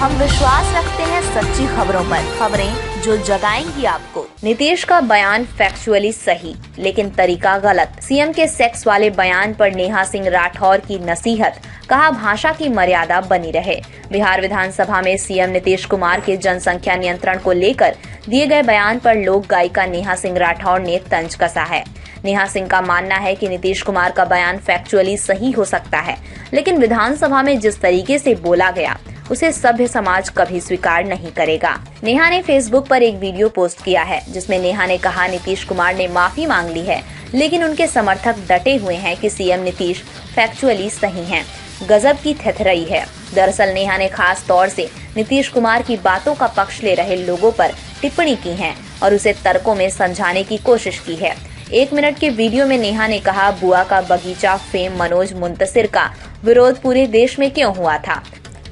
हम विश्वास रखते हैं सच्ची खबरों पर, खबरें जो जगाएंगी आपको। नीतीश का बयान फैक्चुअली सही लेकिन तरीका गलत। सीएम के सेक्स वाले बयान पर नेहा सिंह राठौर की नसीहत, कहा भाषा की मर्यादा बनी रहे। बिहार विधानसभा में सीएम नीतीश कुमार के जनसंख्या नियंत्रण को लेकर दिए गए बयान पर लोक गायिका नेहा सिंह राठौर ने तंज कसा है। नेहा सिंह का मानना है कि नीतीश कुमार का बयान फैक्चुअली सही हो सकता है, लेकिन विधानसभा में जिस तरीके से बोला गया उसे सभ्य समाज कभी स्वीकार नहीं करेगा। नेहा ने फेसबुक पर एक वीडियो पोस्ट किया है जिसमें नेहा ने कहा नीतीश कुमार ने माफी मांग ली है, लेकिन उनके समर्थक डटे हुए हैं कि सीएम नीतीश फैक्चुअली सही हैं। गजब की थेथरई है। दरअसल नेहा ने खास तौर से नीतीश कुमार की बातों का पक्ष ले रहे लोगों पर टिप्पणी की है और उसे तर्कों में समझाने की कोशिश की है। 1 मिनट के वीडियो में नेहा ने कहा, बुआ का बगीचा फेम मनोज मुंतशिर का विरोध पूरे देश में क्यों हुआ था?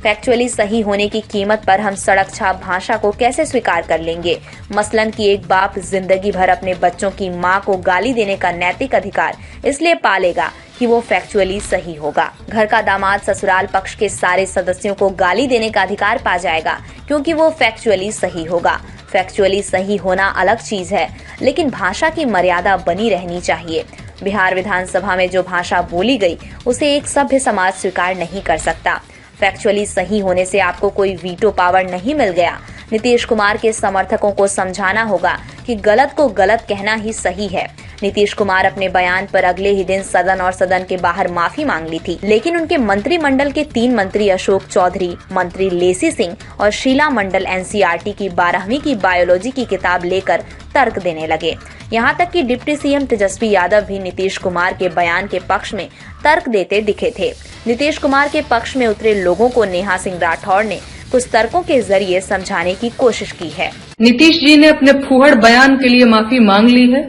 फैक्चुअली सही होने की कीमत पर हम सड़क छाप भाषा को कैसे स्वीकार कर लेंगे? मसलन कि एक बाप जिंदगी भर अपने बच्चों की मां को गाली देने का नैतिक अधिकार इसलिए पालेगा कि वो फैक्चुअली सही होगा। घर का दामाद ससुराल पक्ष के सारे सदस्यों को गाली देने का अधिकार पा जाएगा क्योंकि वो फैक्चुअली सही होगा। फैक्चुअली सही होना अलग चीज है, लेकिन भाषा की मर्यादा बनी रहनी चाहिए। बिहार विधानसभा में जो भाषा बोली गई उसे एक सभ्य समाज स्वीकार नहीं कर सकता। फैक्चुअली सही होने से आपको कोई वीटो पावर नहीं मिल गया। नीतीश कुमार के समर्थकों को समझाना होगा कि गलत को गलत कहना ही सही है। नीतीश कुमार अपने बयान पर अगले ही दिन सदन और सदन के बाहर माफी मांग ली थी, लेकिन उनके मंत्रिमंडल के 3 मंत्री अशोक चौधरी, मंत्री लेसी सिंह और शीला मंडल एनसीईआरटी की 12वीं की बायोलॉजी की किताब लेकर तर्क देने लगे। यहाँ तक कि डिप्टी सीएम तेजस्वी यादव भी नीतीश कुमार के बयान के पक्ष में तर्क देते दिखे थे। नीतीश कुमार के पक्ष में उतरे लोगों को नेहा सिंह राठौर ने कुछ तर्कों के जरिए समझाने की कोशिश की है। नीतीश जी ने अपने फूहड़ बयान के लिए माफी मांग ली है,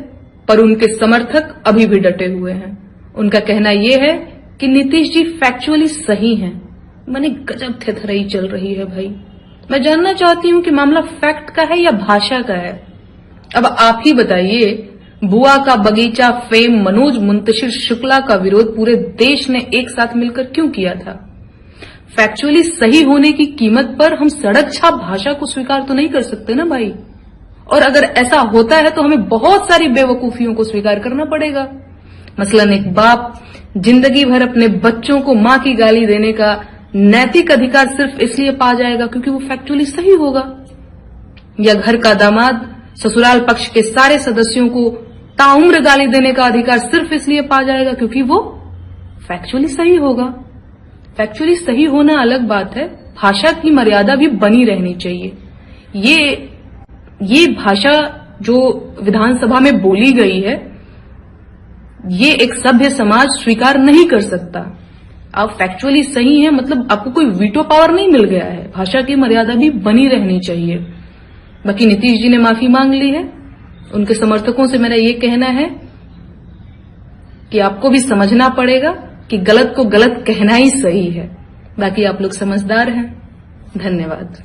पर उनके समर्थक अभी भी डटे हुए हैं। उनका कहना ये है कि नीतीश जी फैक्चुअली सही हैं। माने गजब थेथरई चल रही है भाई। मैं जानना चाहती हूँ कि मामला फैक्ट का है या भाषा का है। अब आप ही बताइए, बुआ का बगीचा फेम मनोज मुंतशिर शुक्ला का विरोध पूरे देश ने एक साथ मिलकर क्यों किया था? फैक्चुअली सही होने की कीमत पर हम सड़क छाप भाषा को स्वीकार तो नहीं कर सकते ना भाई। और अगर ऐसा होता है तो हमें बहुत सारी बेवकूफियों को स्वीकार करना पड़ेगा। मसलन एक बाप जिंदगी भर अपने बच्चों को मां की गाली देने का नैतिक अधिकार सिर्फ इसलिए पा जाएगा क्योंकि वो फैक्चुअली सही होगा, या घर का दामाद ससुराल पक्ष के सारे सदस्यों को ताउम्र गाली देने का अधिकार सिर्फ इसलिए पा जाएगा क्योंकि वो फैक्चुअली सही होगा। फैक्चुअली सही होना अलग बात है, भाषा की मर्यादा भी बनी रहनी चाहिए। ये भाषा जो विधानसभा में बोली गई है, ये एक सभ्य समाज स्वीकार नहीं कर सकता। आप फैक्चुअली सही है मतलब आपको कोई वीटो पावर नहीं मिल गया है। भाषा की मर्यादा भी बनी रहनी चाहिए। बाकी नीतीश जी ने माफी मांग ली है। उनके समर्थकों से मेरा ये कहना है कि आपको भी समझना पड़ेगा कि गलत को गलत कहना ही सही है। बाकी आप लोग समझदार हैं। धन्यवाद।